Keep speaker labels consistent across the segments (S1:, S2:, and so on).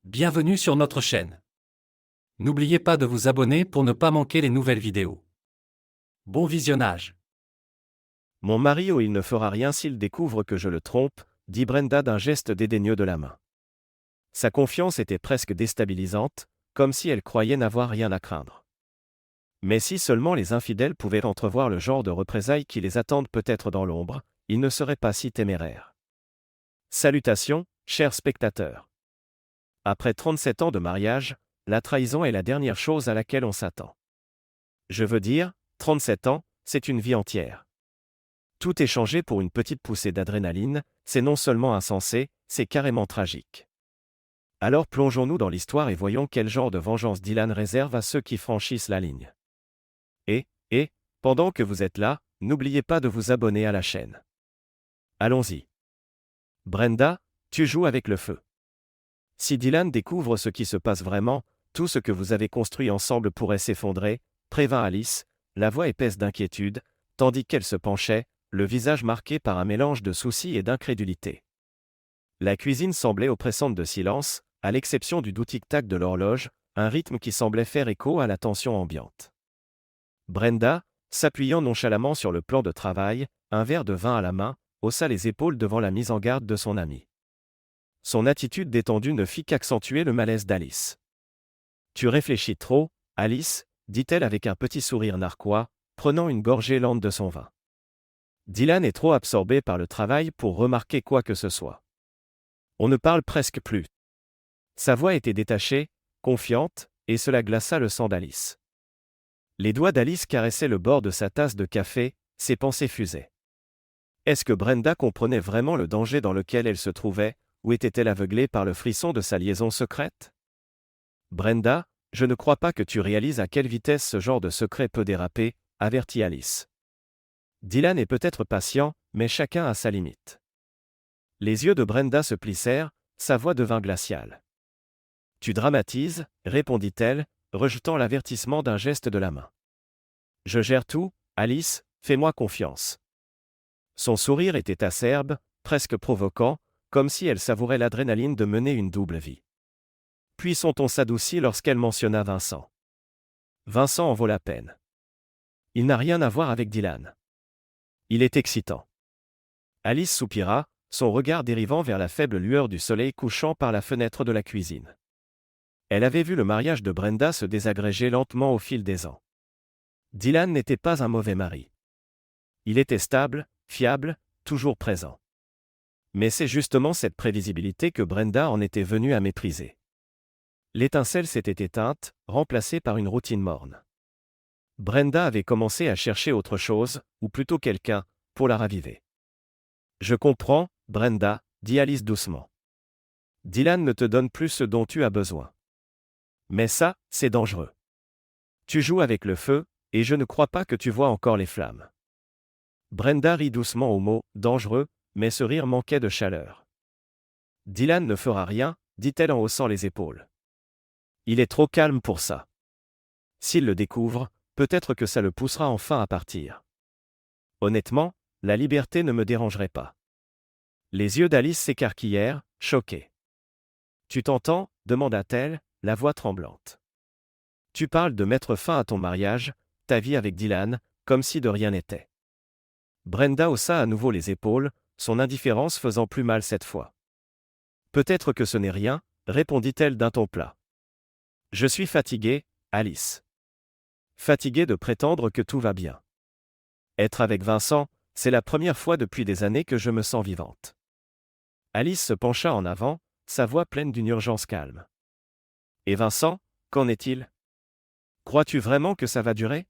S1: Bienvenue sur notre chaîne. N'oubliez pas de vous abonner pour ne pas manquer les nouvelles vidéos. Bon visionnage.
S2: Mon mari il ne fera rien s'il découvre que je le trompe, dit Brenda d'un geste dédaigneux de la main. Sa confiance était presque déstabilisante, comme si elle croyait n'avoir rien à craindre. Mais si seulement les infidèles pouvaient entrevoir le genre de représailles qui les attendent peut-être dans l'ombre, ils ne seraient pas si téméraires. Salutations, chers spectateurs. Après 37 ans de mariage, la trahison est la dernière chose à laquelle on s'attend. Je veux dire, 37 ans, c'est une vie entière. Tout est changé pour une petite poussée d'adrénaline, c'est non seulement insensé, c'est carrément tragique. Alors plongeons-nous dans l'histoire et voyons quel genre de vengeance Dylan réserve à ceux qui franchissent la ligne. Et, pendant que vous êtes là, n'oubliez pas de vous abonner à la chaîne. Allons-y. Brenda, tu joues avec le feu. Si Dylan découvre ce qui se passe vraiment, tout ce que vous avez construit ensemble pourrait s'effondrer, prévint Alice, la voix épaisse d'inquiétude, tandis qu'elle se penchait, le visage marqué par un mélange de soucis et d'incrédulité. La cuisine semblait oppressante de silence, à l'exception du doux tic-tac de l'horloge, un rythme qui semblait faire écho à la tension ambiante. Brenda, s'appuyant nonchalamment sur le plan de travail, un verre de vin à la main, haussa les épaules devant la mise en garde de son ami. Son attitude détendue ne fit qu'accentuer le malaise d'Alice. « Tu réfléchis trop, Alice, dit-elle avec un petit sourire narquois, prenant une gorgée lente de son vin. Dylan est trop absorbé par le travail pour remarquer quoi que ce soit. On ne parle presque plus. Sa voix était détachée, confiante, et cela glaça le sang d'Alice. Les doigts d'Alice caressaient le bord de sa tasse de café, ses pensées fusaient. Est-ce que Brenda comprenait vraiment le danger dans lequel elle se trouvait, ou était-elle aveuglée par le frisson de sa liaison secrète? Brenda, je ne crois pas que tu réalises à quelle vitesse ce genre de secret peut déraper, avertit Alice. Dylan est peut-être patient, mais chacun a sa limite. Les yeux de Brenda se plissèrent, sa voix devint glaciale. Tu dramatises, répondit-elle, rejetant l'avertissement d'un geste de la main. Je gère tout, Alice, fais-moi confiance. Son sourire était acerbe, presque provoquant, comme si elle savourait l'adrénaline de mener une double vie. Puis son ton s'adoucit lorsqu'elle mentionna Vincent. Vincent en vaut la peine. Il n'a rien à voir avec Dylan. Il est excitant. Alice soupira, son regard dérivant vers la faible lueur du soleil couchant par la fenêtre de la cuisine. Elle avait vu le mariage de Brenda se désagréger lentement au fil des ans. Dylan n'était pas un mauvais mari. Il était stable, fiable, toujours présent. Mais c'est justement cette prévisibilité que Brenda en était venue à mépriser. L'étincelle s'était éteinte, remplacée par une routine morne. Brenda avait commencé à chercher autre chose, ou plutôt quelqu'un, pour la raviver. Je comprends, Brenda, dit Alice doucement. Dylan ne te donne plus ce dont tu as besoin. Mais ça, c'est dangereux. Tu joues avec le feu, et je ne crois pas que tu vois encore les flammes. Brenda rit doucement au mot « dangereux », mais ce rire manquait de chaleur. Dylan ne fera rien, dit-elle en haussant les épaules. Il est trop calme pour ça. S'il le découvre, peut-être que ça le poussera enfin à partir. Honnêtement, la liberté ne me dérangerait pas. Les yeux d'Alice s'écarquillèrent, choqués. Tu t'entends, demanda-t-elle, la voix tremblante. Tu parles de mettre fin à ton mariage, ta vie avec Dylan, comme si de rien n'était. Brenda haussa à nouveau les épaules, son indifférence faisant plus mal cette fois. Peut-être que ce n'est rien, répondit-elle d'un ton plat. Je suis fatiguée, Alice. Fatiguée de prétendre que tout va bien. Être avec Vincent, c'est la première fois depuis des années que je me sens vivante. Alice se pencha en avant, sa voix pleine d'une urgence calme. Et Vincent, qu'en est-il? Crois-tu vraiment que ça va durer?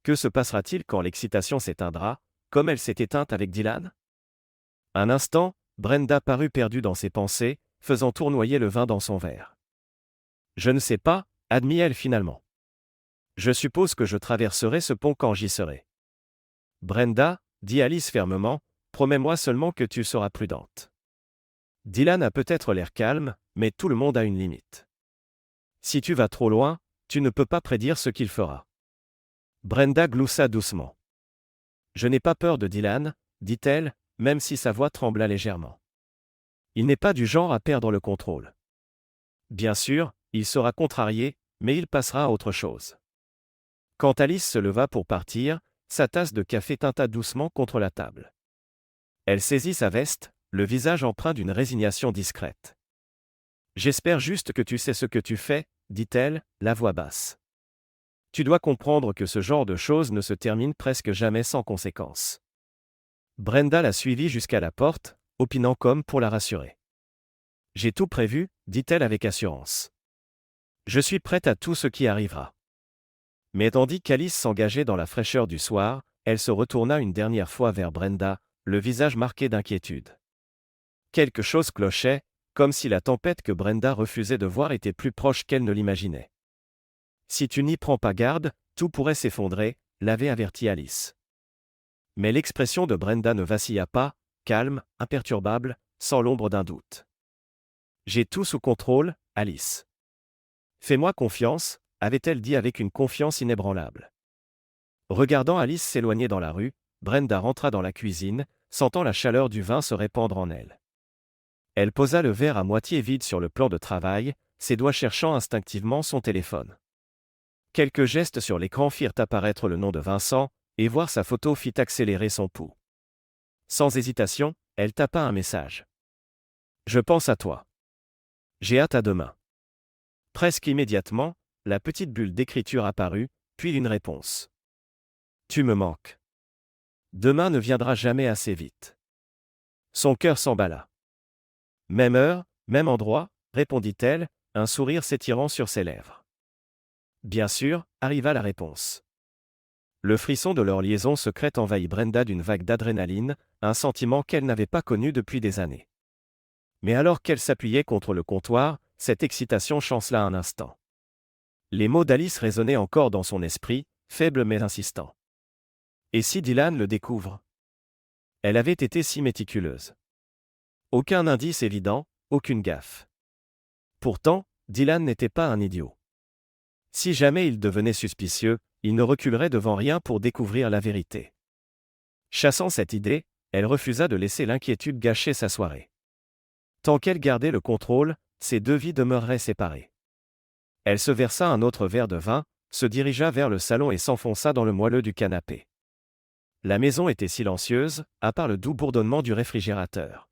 S2: Que se passera-t-il quand l'excitation s'éteindra, comme elle s'est éteinte avec Dylan? Un instant, Brenda parut perdue dans ses pensées, faisant tournoyer le vin dans son verre. Je ne sais pas, admit-elle finalement. Je suppose que je traverserai ce pont quand j'y serai. Brenda, dit Alice fermement, promets-moi seulement que tu seras prudente. Dylan a peut-être l'air calme, mais tout le monde a une limite. Si tu vas trop loin, tu ne peux pas prédire ce qu'il fera. Brenda gloussa doucement. Je n'ai pas peur de Dylan, dit-elle, même si sa voix trembla légèrement. Il n'est pas du genre à perdre le contrôle. Bien sûr, il sera contrarié, mais il passera à autre chose. Quand Alice se leva pour partir, sa tasse de café tinta doucement contre la table. Elle saisit sa veste, le visage empreint d'une résignation discrète. « J'espère juste que tu sais ce que tu fais, » dit-elle, la voix basse. « Tu dois comprendre que ce genre de choses ne se termine presque jamais sans conséquence. » Brenda la suivit jusqu'à la porte, opinant comme pour la rassurer. « J'ai tout prévu, » dit-elle avec assurance. « Je suis prête à tout ce qui arrivera. » Mais tandis qu'Alice s'engageait dans la fraîcheur du soir, elle se retourna une dernière fois vers Brenda, le visage marqué d'inquiétude. Quelque chose clochait, comme si la tempête que Brenda refusait de voir était plus proche qu'elle ne l'imaginait. « Si tu n'y prends pas garde, tout pourrait s'effondrer », l'avait averti Alice. Mais l'expression de Brenda ne vacilla pas, calme, imperturbable, sans l'ombre d'un doute. « J'ai tout sous contrôle, Alice. Fais-moi confiance, » avait-elle dit avec une confiance inébranlable. Regardant Alice s'éloigner dans la rue, Brenda rentra dans la cuisine, sentant la chaleur du vin se répandre en elle. Elle posa le verre à moitié vide sur le plan de travail, ses doigts cherchant instinctivement son téléphone. Quelques gestes sur l'écran firent apparaître le nom de Vincent, et voir sa photo fit accélérer son pouls. Sans hésitation, elle tapa un message. « Je pense à toi. J'ai hâte à demain. » Presque immédiatement, la petite bulle d'écriture apparut, puis une réponse. « Tu me manques. Demain ne viendra jamais assez vite. » Son cœur s'emballa. « Même heure, même endroit ?» répondit-elle, un sourire s'étirant sur ses lèvres. Bien sûr, arriva la réponse. Le frisson de leur liaison secrète envahit Brenda d'une vague d'adrénaline, un sentiment qu'elle n'avait pas connu depuis des années. Mais alors qu'elle s'appuyait contre le comptoir, cette excitation chancela un instant. Les mots d'Alice résonnaient encore dans son esprit, faibles mais insistants. Et si Dylan le découvre? Elle avait été si méticuleuse. Aucun indice évident, aucune gaffe. Pourtant, Dylan n'était pas un idiot. Si jamais il devenait suspicieux, il ne reculerait devant rien pour découvrir la vérité. Chassant cette idée, elle refusa de laisser l'inquiétude gâcher sa soirée. Tant qu'elle gardait le contrôle, ses deux vies demeureraient séparées. Elle se versa un autre verre de vin, se dirigea vers le salon et s'enfonça dans le moelleux du canapé. La maison était silencieuse, à part le doux bourdonnement du réfrigérateur.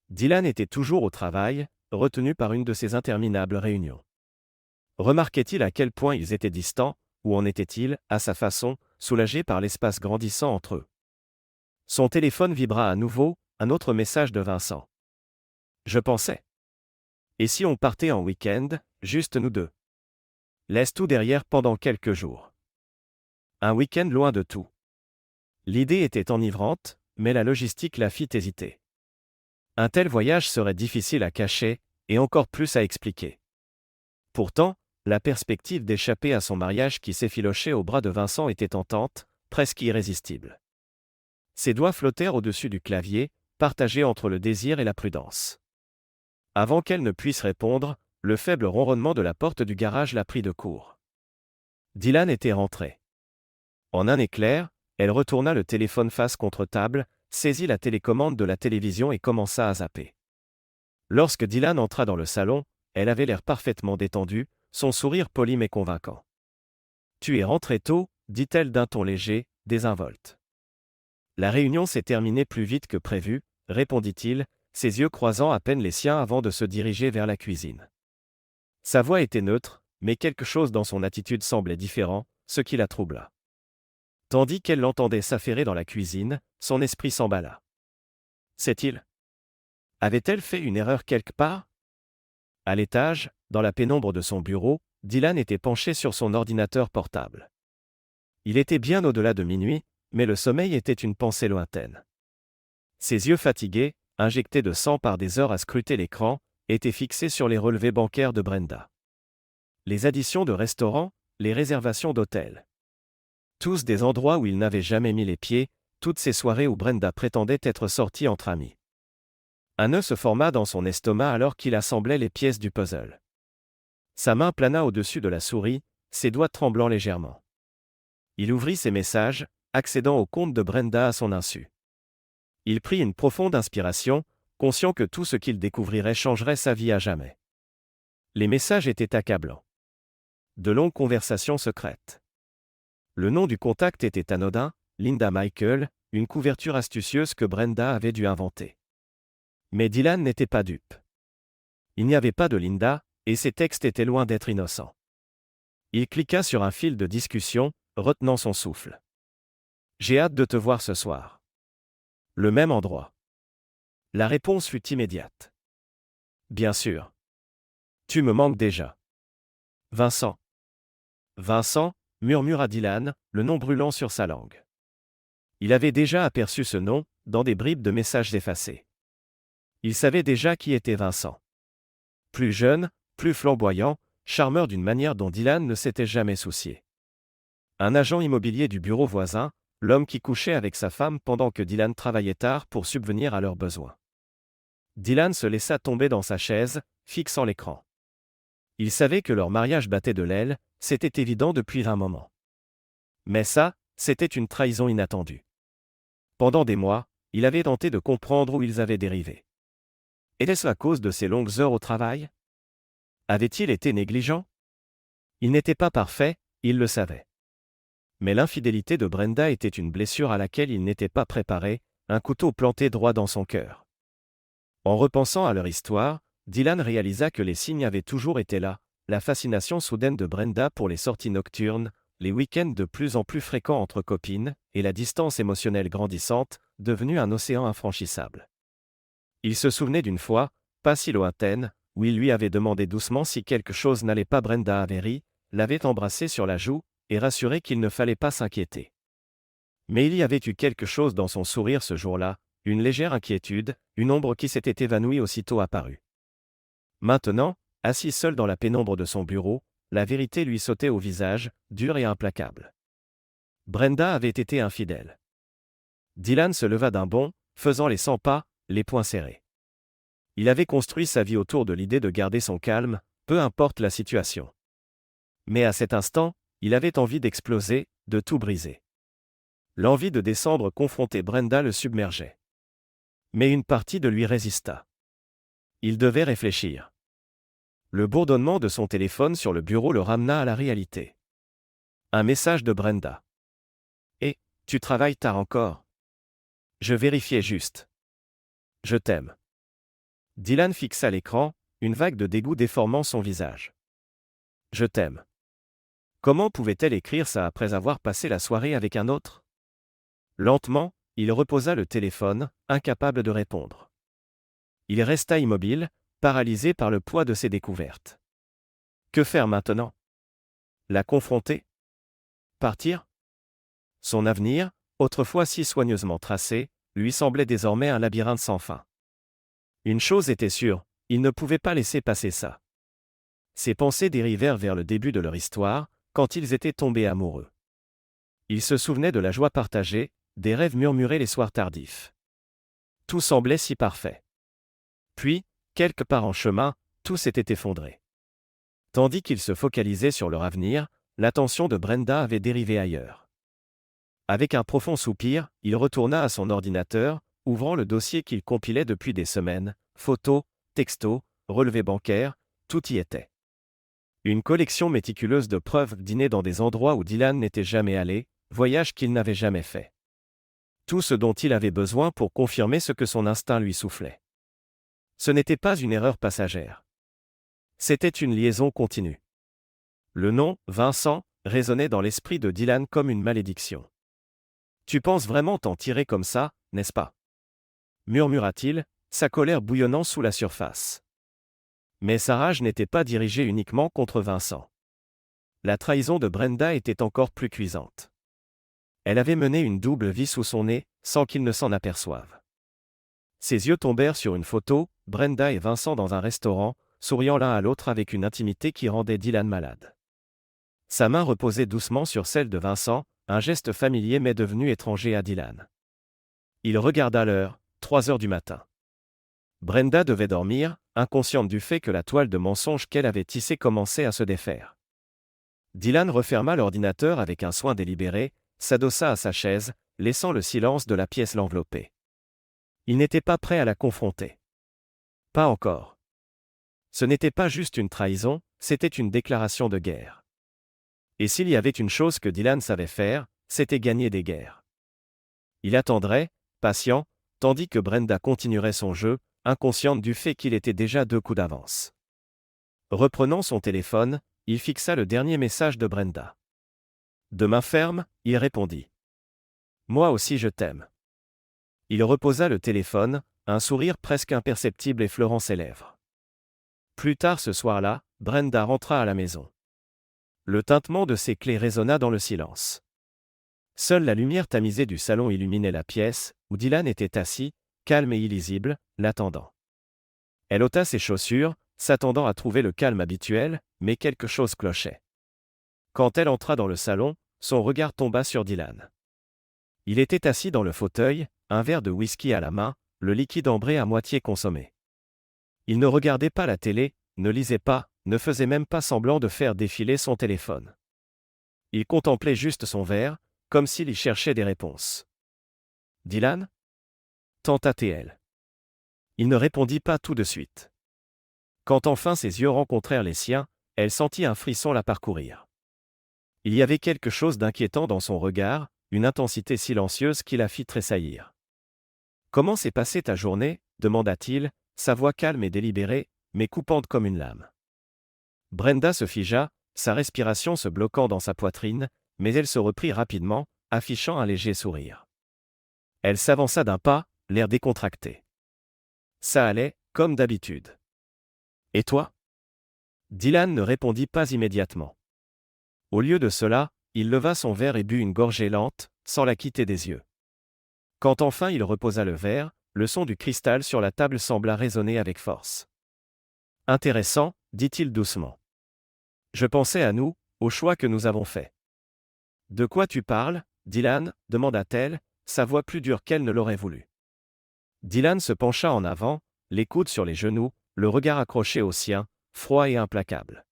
S2: Dylan était toujours au travail, retenu par une de ses interminables réunions. Remarquait-il à quel point ils étaient distants, ou en était-il, à sa façon, soulagé par l'espace grandissant entre eux? Son téléphone vibra à nouveau, un autre message de Vincent. « Je pensais. Et si on partait en week-end, juste nous deux? Laisse tout derrière pendant quelques jours. Un week-end loin de tout. » L'idée était enivrante, mais la logistique la fit hésiter. Un tel voyage serait difficile à cacher, et encore plus à expliquer. Pourtant, la perspective d'échapper à son mariage qui s'effilochait au bras de Vincent était tentante, presque irrésistible. Ses doigts flottèrent au-dessus du clavier, partagés entre le désir et la prudence. Avant qu'elle ne puisse répondre, le faible ronronnement de la porte du garage la prit de court. Dylan était rentré. En un éclair, elle retourna le téléphone face contre table, saisit la télécommande de la télévision et commença à zapper. Lorsque Dylan entra dans le salon, elle avait l'air parfaitement détendue, son sourire poli mais convaincant. « Tu es rentré tôt » dit-elle d'un ton léger, désinvolte. « La réunion s'est terminée plus vite que prévu » répondit-il, ses yeux croisant à peine les siens avant de se diriger vers la cuisine. Sa voix était neutre, mais quelque chose dans son attitude semblait différent, ce qui la troubla. Tandis qu'elle l'entendait s'affairer dans la cuisine, son esprit s'emballa. Sait-il? Avait-elle fait une erreur quelque part? À l'étage, dans la pénombre de son bureau, Dylan était penché sur son ordinateur portable. Il était bien au-delà de minuit, mais le sommeil était une pensée lointaine. Ses yeux fatigués, injectés de sang par des heures à scruter l'écran, étaient fixés sur les relevés bancaires de Brenda. Les additions de restaurants, les réservations d'hôtels. Tous des endroits où il n'avait jamais mis les pieds, toutes ces soirées où Brenda prétendait être sortie entre amis. Un nœud se forma dans son estomac alors qu'il assemblait les pièces du puzzle. Sa main plana au-dessus de la souris, ses doigts tremblant légèrement. Il ouvrit ses messages, accédant au compte de Brenda à son insu. Il prit une profonde inspiration, conscient que tout ce qu'il découvrirait changerait sa vie à jamais. Les messages étaient accablants. De longues conversations secrètes. Le nom du contact était anodin, Linda Michael, une couverture astucieuse que Brenda avait dû inventer. Mais Dylan n'était pas dupe. Il n'y avait pas de Linda, et ses textes étaient loin d'être innocents. Il cliqua sur un fil de discussion, retenant son souffle. « J'ai hâte de te voir ce soir. » Le même endroit. La réponse fut immédiate. « Bien sûr. Tu me manques déjà. »« Vincent. »« Vincent » murmura Dylan, le nom brûlant sur sa langue. Il avait déjà aperçu ce nom, dans des bribes de messages effacés. Il savait déjà qui était Vincent. Plus jeune, plus flamboyant, charmeur d'une manière dont Dylan ne s'était jamais soucié. Un agent immobilier du bureau voisin, l'homme qui couchait avec sa femme pendant que Dylan travaillait tard pour subvenir à leurs besoins. Dylan se laissa tomber dans sa chaise, fixant l'écran. Il savait que leur mariage battait de l'aile, c'était évident depuis un moment. Mais ça, c'était une trahison inattendue. Pendant des mois, il avait tenté de comprendre où ils avaient dérivé. Était-ce à cause de ses longues heures au travail? Avait-il été négligent? Il n'était pas parfait, il le savait. Mais l'infidélité de Brenda était une blessure à laquelle il n'était pas préparé, un couteau planté droit dans son cœur. En repensant à leur histoire, Dylan réalisa que les signes avaient toujours été là, la fascination soudaine de Brenda pour les sorties nocturnes, les week-ends de plus en plus fréquents entre copines, et la distance émotionnelle grandissante, devenue un océan infranchissable. Il se souvenait d'une fois, pas si lointaine, où il lui avait demandé doucement si quelque chose n'allait pas. Brenda avait ri, l'avait embrassé sur la joue, et rassuré qu'il ne fallait pas s'inquiéter. Mais il y avait eu quelque chose dans son sourire ce jour-là, une légère inquiétude, une ombre qui s'était évanouie aussitôt apparue. Maintenant, assis seul dans la pénombre de son bureau, la vérité lui sautait au visage, dure et implacable. Brenda avait été infidèle. Dylan se leva d'un bond, faisant les 100 pas, les poings serrés. Il avait construit sa vie autour de l'idée de garder son calme, peu importe la situation. Mais à cet instant, il avait envie d'exploser, de tout briser. L'envie de descendre confronter Brenda le submergeait. Mais une partie de lui résista. Il devait réfléchir. Le bourdonnement de son téléphone sur le bureau le ramena à la réalité. Un message de Brenda. « Et, tu travailles tard encore ? Je vérifiais juste. Je t'aime. » Dylan fixa l'écran, une vague de dégoût déformant son visage. « Je t'aime. » Comment pouvait-elle écrire ça après avoir passé la soirée avec un autre? Lentement, il reposa le téléphone, incapable de répondre. Il resta immobile, paralysé par le poids de ses découvertes. Que faire maintenant? La confronter? Partir? Son avenir, autrefois si soigneusement tracé, lui semblait désormais un labyrinthe sans fin. Une chose était sûre, il ne pouvait pas laisser passer ça. Ses pensées dérivèrent vers le début de leur histoire, quand ils étaient tombés amoureux. Il se souvenait de la joie partagée, des rêves murmurés les soirs tardifs. Tout semblait si parfait. Puis, quelque part en chemin, tout s'était effondré. Tandis qu'il se focalisait sur leur avenir, l'attention de Brenda avait dérivé ailleurs. Avec un profond soupir, il retourna à son ordinateur, ouvrant le dossier qu'il compilait depuis des semaines, photos, textos, relevés bancaires, tout y était. Une collection méticuleuse de preuves, dîners dans des endroits où Dylan n'était jamais allé, voyages qu'il n'avait jamais faits. Tout ce dont il avait besoin pour confirmer ce que son instinct lui soufflait. Ce n'était pas une erreur passagère. C'était une liaison continue. Le nom, Vincent, résonnait dans l'esprit de Dylan comme une malédiction. « Tu penses vraiment t'en tirer comme ça, n'est-ce pas ?» murmura-t-il, sa colère bouillonnant sous la surface. Mais sa rage n'était pas dirigée uniquement contre Vincent. La trahison de Brenda était encore plus cuisante. Elle avait mené une double vie sous son nez, sans qu'il ne s'en aperçoive. Ses yeux tombèrent sur une photo, Brenda et Vincent dans un restaurant, souriant l'un à l'autre avec une intimité qui rendait Dylan malade. Sa main reposait doucement sur celle de Vincent, un geste familier mais devenu étranger à Dylan. Il regarda l'heure, 3 heures du matin. Brenda devait dormir, inconsciente du fait que la toile de mensonges qu'elle avait tissée commençait à se défaire. Dylan referma l'ordinateur avec un soin délibéré, s'adossa à sa chaise, laissant le silence de la pièce l'envelopper. Il n'était pas prêt à la confronter. Pas encore. Ce n'était pas juste une trahison, c'était une déclaration de guerre. Et s'il y avait une chose que Dylan savait faire, c'était gagner des guerres. Il attendrait, patient, tandis que Brenda continuerait son jeu, inconsciente du fait qu'il était déjà 2 coups d'avance. Reprenant son téléphone, il fixa le dernier message de Brenda. De main ferme, il répondit. Moi aussi je t'aime. Il reposa le téléphone, un sourire presque imperceptible effleurant ses lèvres. Plus tard ce soir-là, Brenda rentra à la maison. Le tintement de ses clés résonna dans le silence. Seule la lumière tamisée du salon illuminait la pièce, où Dylan était assis, calme et illisible, l'attendant. Elle ôta ses chaussures, s'attendant à trouver le calme habituel, mais quelque chose clochait. Quand elle entra dans le salon, son regard tomba sur Dylan. Il était assis dans le fauteuil, un verre de whisky à la main, le liquide ambré à moitié consommé. Il ne regardait pas la télé, ne lisait pas, ne faisait même pas semblant de faire défiler son téléphone. Il contemplait juste son verre, comme s'il y cherchait des réponses. « Dylan » tenta-t-elle. Il ne répondit pas tout de suite. Quand enfin ses yeux rencontrèrent les siens, elle sentit un frisson la parcourir. Il y avait quelque chose d'inquiétant dans son regard, une intensité silencieuse qui la fit tressaillir. « Comment s'est passée ta journée » demanda-t-il, sa voix calme et délibérée, mais coupante comme une lame. Brenda se figea, sa respiration se bloquant dans sa poitrine, mais elle se reprit rapidement, affichant un léger sourire. Elle s'avança d'un pas, l'air décontracté. Ça allait, comme d'habitude. Et toi ? Dylan ne répondit pas immédiatement. Au lieu de cela, il leva son verre et but une gorgée lente, sans la quitter des yeux. Quand enfin il reposa le verre, le son du cristal sur la table sembla résonner avec force. Intéressant, dit-il doucement. Je pensais à nous, au choix que nous avons fait. De quoi tu parles, Dylan demanda-t-elle, sa voix plus dure qu'elle ne l'aurait voulu. Dylan se pencha en avant, les coudes sur les genoux, le regard accroché au sien, froid et implacable.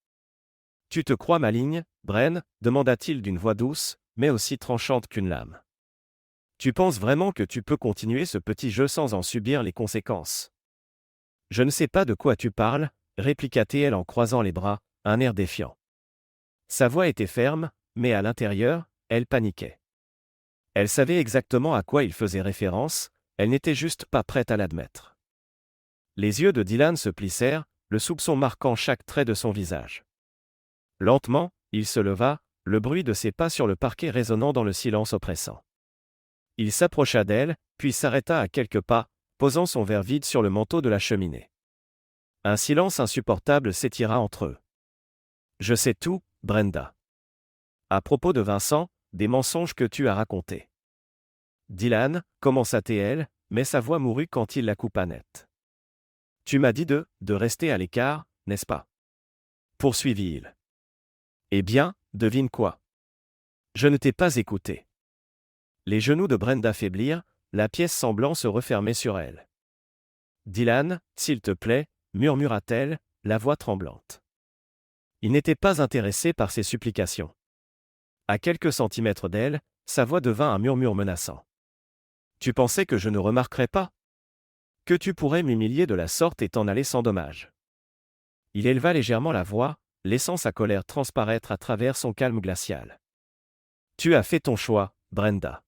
S2: Tu te crois maligne, Bren demanda-t-il d'une voix douce, mais aussi tranchante qu'une lame. Tu penses vraiment que tu peux continuer ce petit jeu sans en subir les conséquences ? Je ne sais pas de quoi tu parles, répliqua-t-elle en croisant les bras, un air défiant. Sa voix était ferme, mais à l'intérieur, elle paniquait. Elle savait exactement à quoi il faisait référence, elle n'était juste pas prête à l'admettre. Les yeux de Dylan se plissèrent, le soupçon marquant chaque trait de son visage. Lentement, il se leva, le bruit de ses pas sur le parquet résonnant dans le silence oppressant. Il s'approcha d'elle, puis s'arrêta à quelques pas, posant son verre vide sur le manteau de la cheminée. Un silence insupportable s'étira entre eux. Je sais tout, Brenda. À propos de Vincent, des mensonges que tu as racontés. Dylan, commença-t-elle, mais sa voix mourut quand il la coupa net. Tu m'as dit de rester à l'écart, n'est-ce pas ? Poursuivit-il. Eh bien, devine quoi ? Je ne t'ai pas écouté. Les genoux de Brenda faiblirent, la pièce semblant se refermer sur elle. Dylan, s'il te plaît, murmura-t-elle, la voix tremblante. Il n'était pas intéressé par ses supplications. À quelques centimètres d'elle, sa voix devint un murmure menaçant. Tu pensais que je ne remarquerais pas ? Que tu pourrais m'humilier de la sorte et t'en aller sans dommage. Il éleva légèrement la voix, laissant sa colère transparaître à travers son calme glacial. Tu as fait ton choix, Brenda.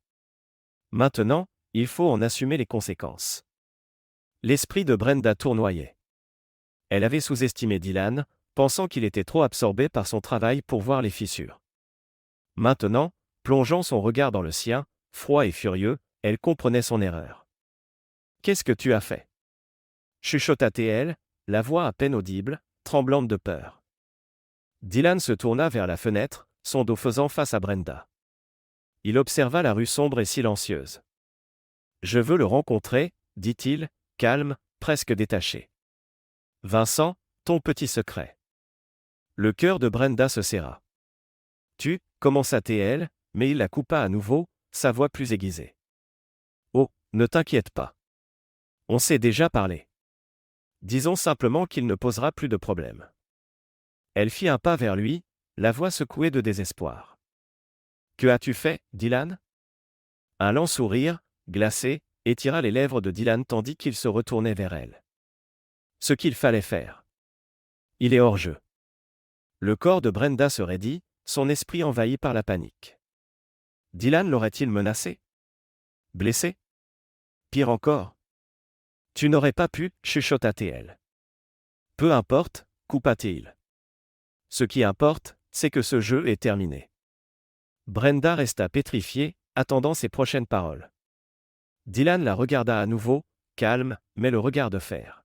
S2: Maintenant, il faut en assumer les conséquences. L'esprit de Brenda tournoyait. Elle avait sous-estimé Dylan, pensant qu'il était trop absorbé par son travail pour voir les fissures. Maintenant, plongeant son regard dans le sien, froid et furieux, elle comprenait son erreur. « Qu'est-ce que tu as fait » chuchota-t-elle, la voix à peine audible, tremblante de peur. Dylan se tourna vers la fenêtre, son dos faisant face à Brenda. Il observa la rue sombre et silencieuse. « Je veux le rencontrer, » dit-il, calme, presque détaché. « Vincent, ton petit secret. » Le cœur de Brenda se serra. « Tu » commença-t-elle, mais il la coupa à nouveau, sa voix plus aiguisée. « Oh, ne t'inquiète pas. On s'est déjà parlé. Disons simplement qu'il ne posera plus de problème. » Elle fit un pas vers lui, la voix secouée de désespoir. « Que as-tu fait, Dylan » Un lent sourire, glacé, étira les lèvres de Dylan tandis qu'il se retournait vers elle. Ce qu'il fallait faire. Il est hors jeu. Le corps de Brenda se raidit, son esprit envahi par la panique. Dylan l'aurait-il menacé? Blessé? Pire encore. Tu n'aurais pas pu, chuchota-t-elle. Peu importe, coupa-t-il. Ce qui importe, c'est que ce jeu est terminé. Brenda resta pétrifiée, attendant ses prochaines paroles. Dylan la regarda à nouveau, calme, mais le regard de fer.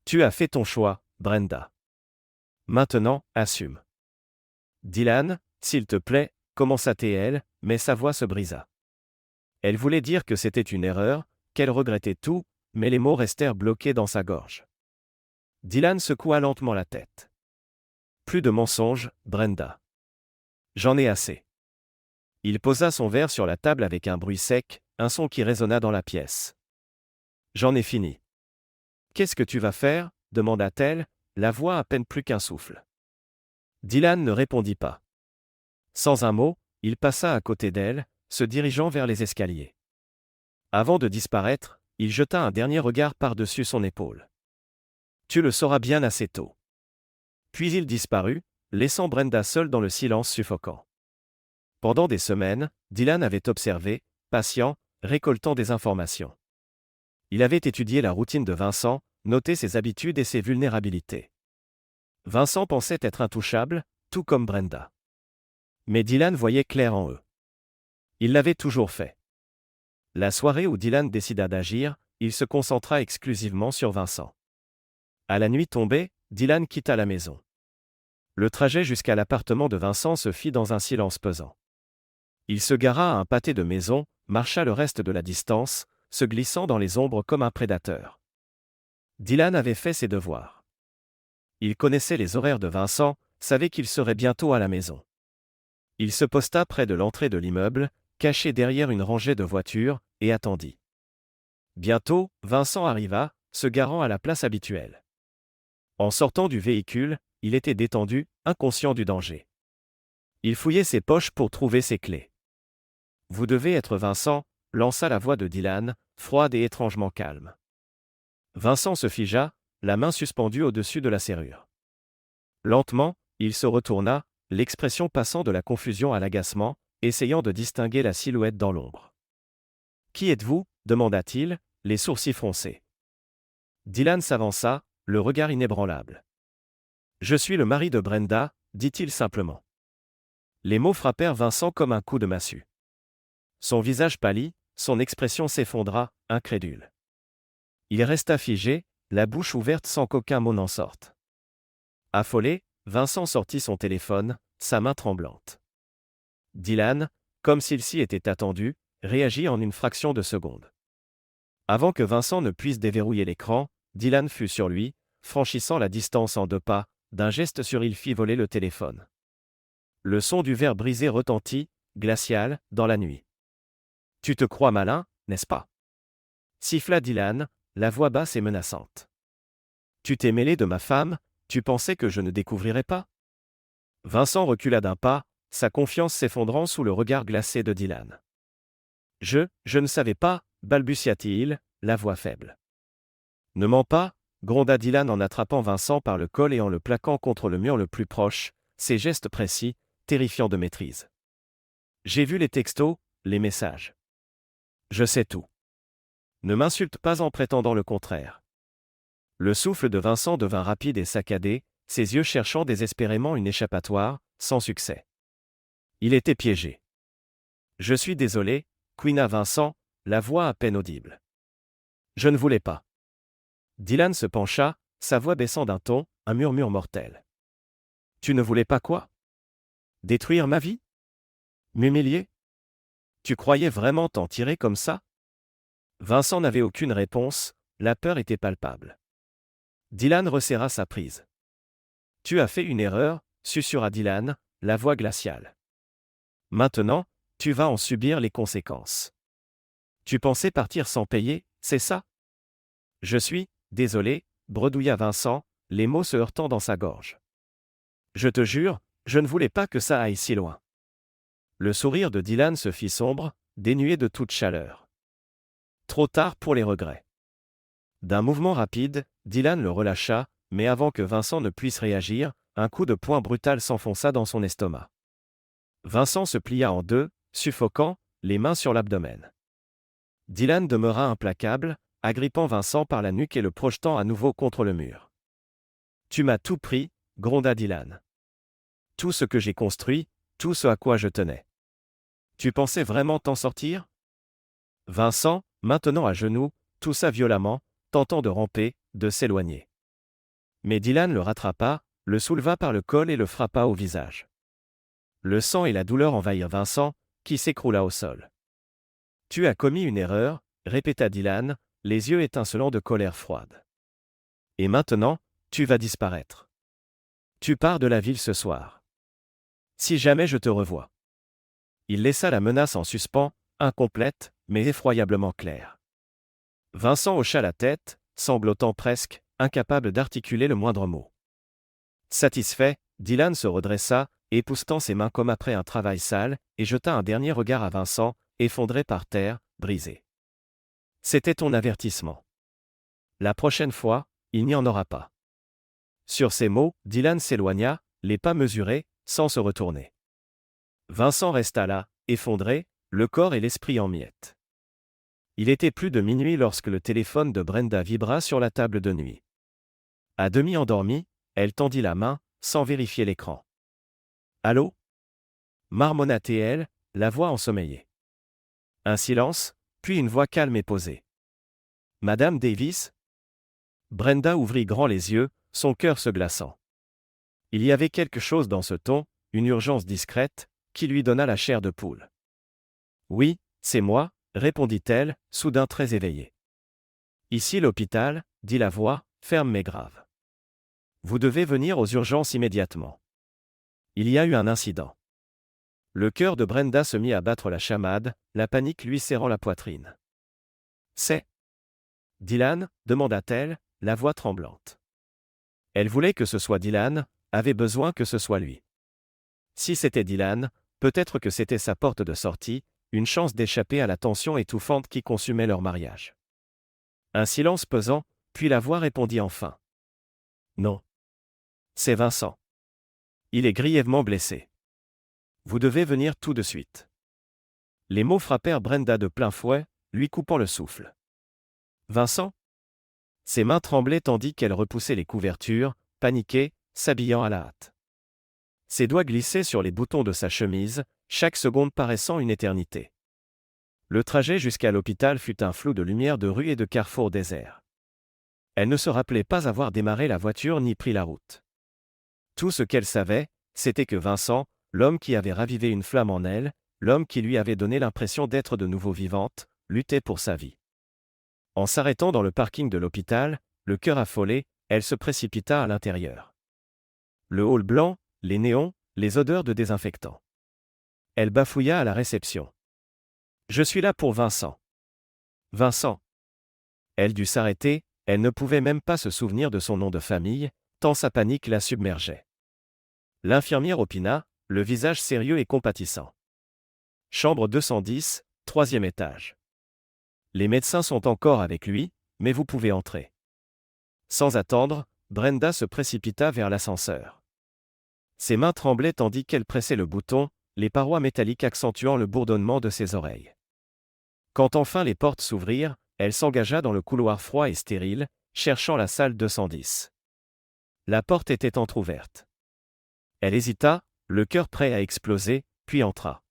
S2: Tu as fait ton choix, Brenda. Maintenant, assume. Dylan, s'il te plaît, commença-t-elle, mais sa voix se brisa. Elle voulait dire que c'était une erreur, qu'elle regrettait tout, mais les mots restèrent bloqués dans sa gorge. Dylan secoua lentement la tête. Plus de mensonges, Brenda. J'en ai assez. Il posa son verre sur la table avec un bruit sec, un son qui résonna dans la pièce. J'en ai fini. Qu'est-ce que tu vas faire? Demanda-t-elle, la voix à peine plus qu'un souffle. Dylan ne répondit pas. Sans un mot, il passa à côté d'elle, se dirigeant vers les escaliers. Avant de disparaître, il jeta un dernier regard par-dessus son épaule. Tu le sauras bien assez tôt. Puis il disparut, laissant Brenda seule dans le silence suffocant. Pendant des semaines, Dylan avait observé, patient, récoltant des informations. Il avait étudié la routine de Vincent, noté ses habitudes et ses vulnérabilités. Vincent pensait être intouchable, tout comme Brenda. Mais Dylan voyait clair en eux. Il l'avait toujours fait. La soirée où Dylan décida d'agir, il se concentra exclusivement sur Vincent. À la nuit tombée, Dylan quitta la maison. Le trajet jusqu'à l'appartement de Vincent se fit dans un silence pesant. Il se gara à un pâté de maison, marcha le reste de la distance, se glissant dans les ombres comme un prédateur. Dylan avait fait ses devoirs. Il connaissait les horaires de Vincent, savait qu'il serait bientôt à la maison. Il se posta près de l'entrée de l'immeuble, caché derrière une rangée de voitures, et attendit. Bientôt, Vincent arriva, se garant à la place habituelle. En sortant du véhicule, il était détendu, inconscient du danger. Il fouillait ses poches pour trouver ses clés. Vous devez être Vincent, lança la voix de Dylan, froide et étrangement calme. Vincent se figea, la main suspendue au-dessus de la serrure. Lentement, il se retourna, l'expression passant de la confusion à l'agacement, essayant de distinguer la silhouette dans l'ombre. « Qui êtes-vous » demanda-t-il, les sourcils froncés. Dylan s'avança, le regard inébranlable. « Je suis le mari de Brenda » dit-il simplement. Les mots frappèrent Vincent comme un coup de massue. Son visage pâlit, son expression s'effondra, incrédule. Il resta figé, la bouche ouverte sans qu'aucun mot n'en sorte. Affolé, Vincent sortit son téléphone, sa main tremblante. Dylan, comme s'il s'y était attendu, réagit en une fraction de seconde. Avant que Vincent ne puisse déverrouiller l'écran, Dylan fut sur lui, franchissant la distance en 2 pas, d'un geste sûr il fit voler le téléphone. Le son du verre brisé retentit, glacial, dans la nuit. « Tu te crois malin, n'est-ce pas » siffla Dylan, la voix basse et menaçante. « Tu t'es mêlé de ma femme, tu pensais que je ne découvrirais pas » Vincent recula d'un pas, sa confiance s'effondrant sous le regard glacé de Dylan. « Je ne savais pas » balbutia-t-il, la voix faible. « Ne mens pas » gronda Dylan en attrapant Vincent par le col et en le plaquant contre le mur le plus proche, ses gestes précis, terrifiants de maîtrise. « J'ai vu les textos, les messages. Je sais tout. Ne m'insulte pas en prétendant le contraire. » Le souffle de Vincent devint rapide et saccadé, ses yeux cherchant désespérément une échappatoire, sans succès. Il était piégé. « Je suis désolé » couina Vincent, la voix à peine audible. « Je ne voulais pas. » Dylan se pencha, sa voix baissant d'un ton, un murmure mortel. « Tu ne voulais pas quoi? Détruire ma vie? M'humilier? Tu croyais vraiment t'en tirer comme ça ?» Vincent n'avait aucune réponse, la peur était palpable. Dylan resserra sa prise. « Tu as fait une erreur » susurra Dylan, la voix glaciale. « Maintenant, tu vas en subir les conséquences. Tu pensais partir sans payer, c'est ça? » « Je suis désolé » bredouilla Vincent, les mots se heurtant dans sa gorge. « Je te jure, je ne voulais pas que ça aille si loin. » Le sourire de Dylan se fit sombre, dénué de toute chaleur. Trop tard pour les regrets. D'un mouvement rapide, Dylan le relâcha, mais avant que Vincent ne puisse réagir, un coup de poing brutal s'enfonça dans son estomac. Vincent se plia en deux, suffoquant, les mains sur l'abdomen. Dylan demeura implacable, agrippant Vincent par la nuque et le projetant à nouveau contre le mur. « Tu m'as tout pris », gronda Dylan. « Tout ce que j'ai construit, tout ce à quoi je tenais. Tu pensais vraiment t'en sortir ?» Vincent, maintenant à genoux, toussa violemment, tentant de ramper, de s'éloigner. Mais Dylan le rattrapa, le souleva par le col et le frappa au visage. Le sang et la douleur envahirent Vincent, qui s'écroula au sol. « Tu as commis une erreur », répéta Dylan, les yeux étincelants de colère froide. « Et maintenant, tu vas disparaître. Tu pars de la ville ce soir. Si jamais je te revois. » Il laissa la menace en suspens, incomplète, mais effroyablement claire. Vincent hocha la tête, sanglotant presque, incapable d'articuler le moindre mot. Satisfait, Dylan se redressa, époussetant ses mains comme après un travail sale, et jeta un dernier regard à Vincent, effondré par terre, brisé. « C'était ton avertissement. La prochaine fois, il n'y en aura pas. » Sur ces mots, Dylan s'éloigna, les pas mesurés, sans se retourner. Vincent resta là, effondré, le corps et l'esprit en miettes. Il était plus de minuit lorsque le téléphone de Brenda vibra sur la table de nuit. À demi endormie, elle tendit la main, sans vérifier l'écran. « Allô » marmonna-t-elle, la voix ensommeillée. Un silence, puis une voix calme et posée. « Madame Davis ?» Brenda ouvrit grand les yeux, son cœur se glaçant. Il y avait quelque chose dans ce ton, une urgence discrète, qui lui donna la chair de poule. « Oui, c'est moi », répondit-elle, soudain très éveillée. « Ici l'hôpital », dit la voix, ferme mais grave. « Vous devez venir aux urgences immédiatement. Il y a eu un incident. » Le cœur de Brenda se mit à battre la chamade, la panique lui serrant la poitrine. « C'est Dylan » demanda-t-elle, la voix tremblante. Elle voulait que ce soit Dylan, avait besoin que ce soit lui. Si c'était Dylan, peut-être que c'était sa porte de sortie, une chance d'échapper à la tension étouffante qui consumait leur mariage. Un silence pesant, puis la voix répondit enfin. « Non. C'est Vincent. Il est grièvement blessé. Vous devez venir tout de suite. » Les mots frappèrent Brenda de plein fouet, lui coupant le souffle. « Vincent ?» Ses mains tremblaient tandis qu'elle repoussait les couvertures, paniquée, s'habillant à la hâte. Ses doigts glissaient sur les boutons de sa chemise, chaque seconde paraissant une éternité. Le trajet jusqu'à l'hôpital fut un flou de lumière de rues et de carrefours déserts. Elle ne se rappelait pas avoir démarré la voiture ni pris la route. Tout ce qu'elle savait, c'était que Vincent, l'homme qui avait ravivé une flamme en elle, l'homme qui lui avait donné l'impression d'être de nouveau vivante, luttait pour sa vie. En s'arrêtant dans le parking de l'hôpital, le cœur affolé, elle se précipita à l'intérieur. Le hall blanc, les néons, les odeurs de désinfectant. Elle bafouilla à la réception. « Je suis là pour Vincent. »« Vincent ?» Elle dut s'arrêter, elle ne pouvait même pas se souvenir de son nom de famille, tant sa panique la submergeait. L'infirmière opina, le visage sérieux et compatissant. « Chambre 210, 3e étage. Les médecins sont encore avec lui, mais vous pouvez entrer. » Sans attendre, Brenda se précipita vers l'ascenseur. Ses mains tremblaient tandis qu'elle pressait le bouton, les parois métalliques accentuant le bourdonnement de ses oreilles. Quand enfin les portes s'ouvrirent, elle s'engagea dans le couloir froid et stérile, cherchant la salle 210. La porte était entr'ouverte. Elle hésita, le cœur prêt à exploser, puis entra.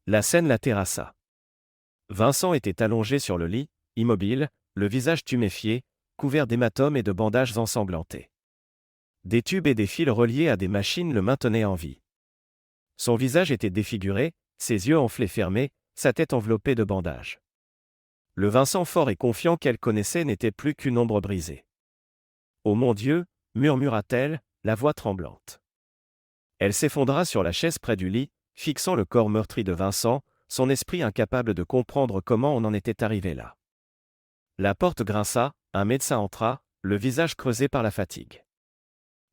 S2: La scène la terrassa. Vincent était allongé sur le lit, immobile, le visage tuméfié, couvert d'hématomes et de bandages ensanglantés. Des tubes et des fils reliés à des machines le maintenaient en vie. Son visage était défiguré, ses yeux enflés fermés, sa tête enveloppée de bandages. Le Vincent fort et confiant qu'elle connaissait n'était plus qu'une ombre brisée. « Oh mon Dieu !» murmura-t-elle, la voix tremblante. Elle s'effondra sur la chaise près du lit, fixant le corps meurtri de Vincent, son esprit incapable de comprendre comment on en était arrivé là. La porte grinça, un médecin entra, le visage creusé par la fatigue.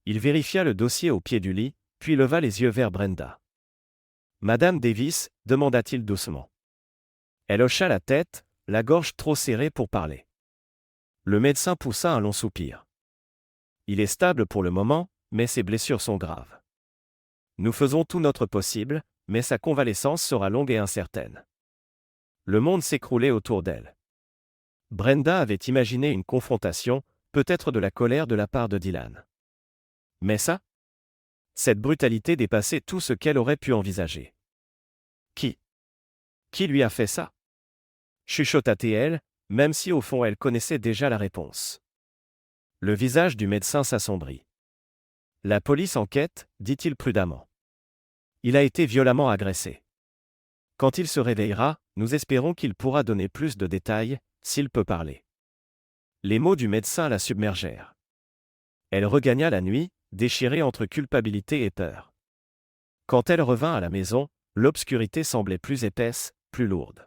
S2: Il vérifia le dossier au pied du lit, puis leva les yeux vers Brenda. « Madame Davis ?» demanda-t-il doucement. Elle hocha la tête, la gorge trop serrée pour parler. Le médecin poussa un long soupir. « Il est stable pour le moment, mais ses blessures sont graves. Nous faisons tout notre possible, mais sa convalescence sera longue et incertaine. Le monde s'écroulait autour d'elle. Brenda avait imaginé une confrontation, peut-être de la colère de la part de Dylan. Mais ça? Cette brutalité dépassait tout ce qu'elle aurait pu envisager. Qui lui a fait ça? Chuchota-t-elle, même si au fond elle connaissait déjà la réponse. Le visage du médecin s'assombrit. La police enquête, dit-il prudemment. Il a été violemment agressé. Quand il se réveillera, nous espérons qu'il pourra donner plus de détails, s'il peut parler. Les mots du médecin la submergèrent. Elle regagna la nuit, déchirée entre culpabilité et peur. Quand elle revint à la maison, l'obscurité semblait plus épaisse, plus lourde.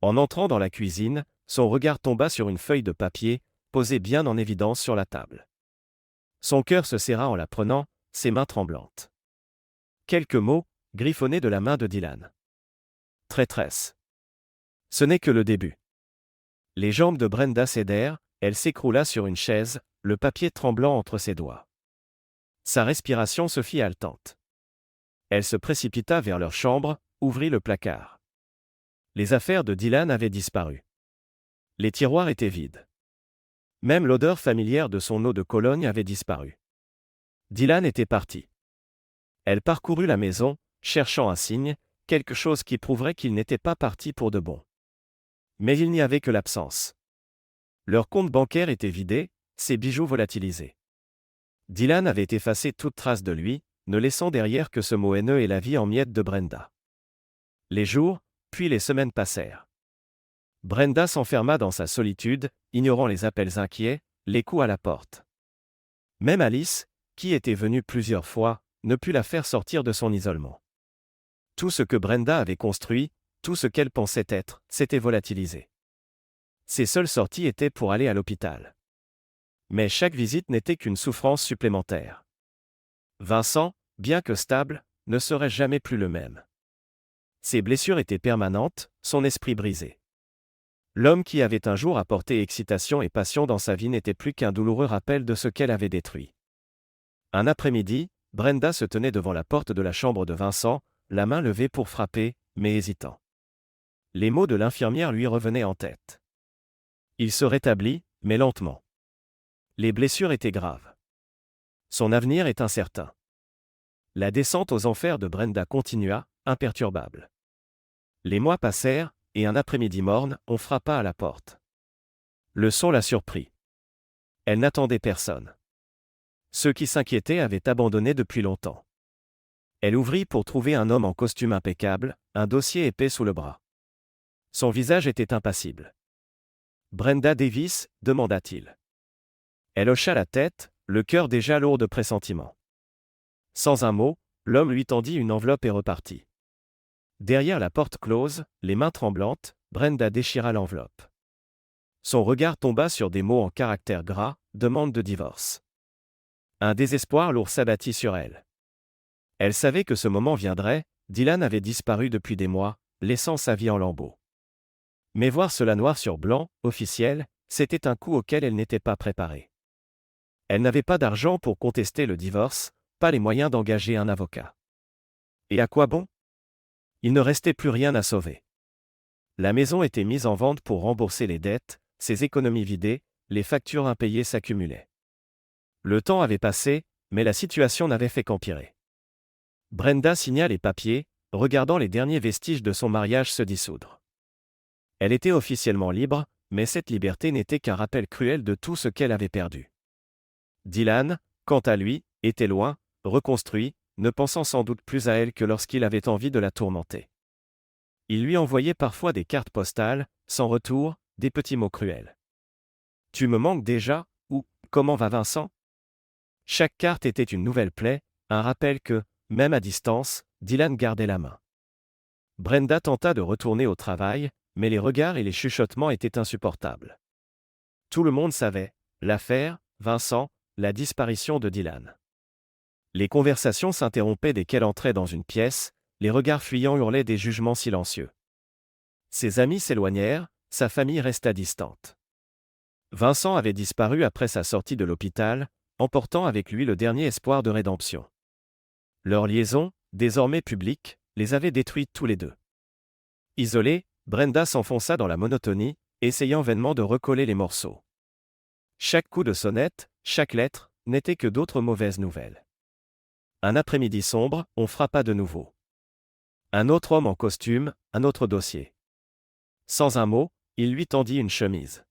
S2: En entrant dans la cuisine, son regard tomba sur une feuille de papier, posée bien en évidence sur la table. Son cœur se serra en la prenant, ses mains tremblantes. Quelques mots, griffonnés de la main de Dylan. Traîtresse. Ce n'est que le début. Les jambes de Brenda cédèrent, elle s'écroula sur une chaise, le papier tremblant entre ses doigts. Sa respiration se fit haletante. Elle se précipita vers leur chambre, ouvrit le placard. Les affaires de Dylan avaient disparu. Les tiroirs étaient vides. Même l'odeur familière de son eau de Cologne avait disparu. Dylan était parti. Elle parcourut la maison, cherchant un signe, quelque chose qui prouverait qu'il n'était pas parti pour de bon. Mais il n'y avait que l'absence. Leur compte bancaire était vidé, ses bijoux volatilisés. Dylan avait effacé toute trace de lui, ne laissant derrière que ce mot haineux et la vie en miettes de Brenda. Les jours, puis les semaines passèrent. Brenda s'enferma dans sa solitude, ignorant les appels inquiets, les coups à la porte. Même Alice, qui était venue plusieurs fois, ne put la faire sortir de son isolement. Tout ce que Brenda avait construit, tout ce qu'elle pensait être, s'était volatilisé. Ses seules sorties étaient pour aller à l'hôpital. Mais chaque visite n'était qu'une souffrance supplémentaire. Vincent, bien que stable, ne serait jamais plus le même. Ses blessures étaient permanentes, son esprit brisé. L'homme qui avait un jour apporté excitation et passion dans sa vie n'était plus qu'un douloureux rappel de ce qu'elle avait détruit. Un après-midi, Brenda se tenait devant la porte de la chambre de Vincent, la main levée pour frapper, mais hésitant. Les mots de l'infirmière lui revenaient en tête. Il se rétablit, mais lentement. Les blessures étaient graves. Son avenir est incertain. La descente aux enfers de Brenda continua, imperturbable. Les mois passèrent, et un après-midi morne, on frappa à la porte. Le son la surprit. Elle n'attendait personne. Ceux qui s'inquiétaient avaient abandonné depuis longtemps. Elle ouvrit pour trouver un homme en costume impeccable, un dossier épais sous le bras. Son visage était impassible. « Brenda Davis ?» demanda-t-il. Elle hocha la tête, le cœur déjà lourd de pressentiments. Sans un mot, l'homme lui tendit une enveloppe et repartit. Derrière la porte close, les mains tremblantes, Brenda déchira l'enveloppe. Son regard tomba sur des mots en caractères gras, demande de divorce. Un désespoir lourd s'abattit sur elle. Elle savait que ce moment viendrait, Dylan avait disparu depuis des mois, laissant sa vie en lambeaux. Mais voir cela noir sur blanc, officiel, c'était un coup auquel elle n'était pas préparée. Elle n'avait pas d'argent pour contester le divorce, pas les moyens d'engager un avocat. Et à quoi bon? Il ne restait plus rien à sauver. La maison était mise en vente pour rembourser les dettes, ses économies vidées, les factures impayées s'accumulaient. Le temps avait passé, mais la situation n'avait fait qu'empirer. Brenda signa les papiers, regardant les derniers vestiges de son mariage se dissoudre. Elle était officiellement libre, mais cette liberté n'était qu'un rappel cruel de tout ce qu'elle avait perdu. Dylan, quant à lui, était loin, reconstruit, ne pensant sans doute plus à elle que lorsqu'il avait envie de la tourmenter. Il lui envoyait parfois des cartes postales, sans retour, des petits mots cruels. « Tu me manques déjà » ou « Comment va Vincent ?» Chaque carte était une nouvelle plaie, un rappel que, même à distance, Dylan gardait la main. Brenda tenta de retourner au travail, mais les regards et les chuchotements étaient insupportables. Tout le monde savait, l'affaire, Vincent, la disparition de Dylan. Les conversations s'interrompaient dès qu'elle entrait dans une pièce, les regards fuyants hurlaient des jugements silencieux. Ses amis s'éloignèrent, sa famille resta distante. Vincent avait disparu après sa sortie de l'hôpital, emportant avec lui le dernier espoir de rédemption. Leur liaison, désormais publique, les avait détruits tous les deux. Isolée, Brenda s'enfonça dans la monotonie, essayant vainement de recoller les morceaux. Chaque coup de sonnette, chaque lettre, n'était que d'autres mauvaises nouvelles. Un après-midi sombre, on frappa de nouveau. Un autre homme en costume, un autre dossier. Sans un mot, il lui tendit une chemise.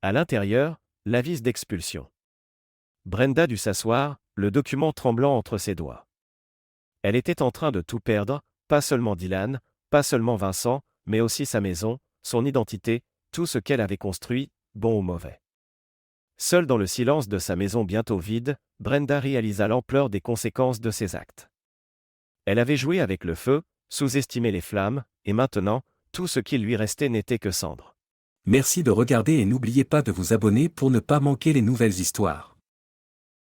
S2: À l'intérieur, l'avis d'expulsion. Brenda dut s'asseoir, le document tremblant entre ses doigts. Elle était en train de tout perdre, pas seulement Dylan, pas seulement Vincent, mais aussi sa maison, son identité, tout ce qu'elle avait construit, bon ou mauvais. Seule dans le silence de sa maison bientôt vide, Brenda réalisa l'ampleur des conséquences de ses actes. Elle avait joué avec le feu, sous-estimé les flammes, et maintenant, tout ce qui lui restait n'était que cendre.
S3: Merci de regarder et n'oubliez pas de vous abonner pour ne pas manquer les nouvelles histoires.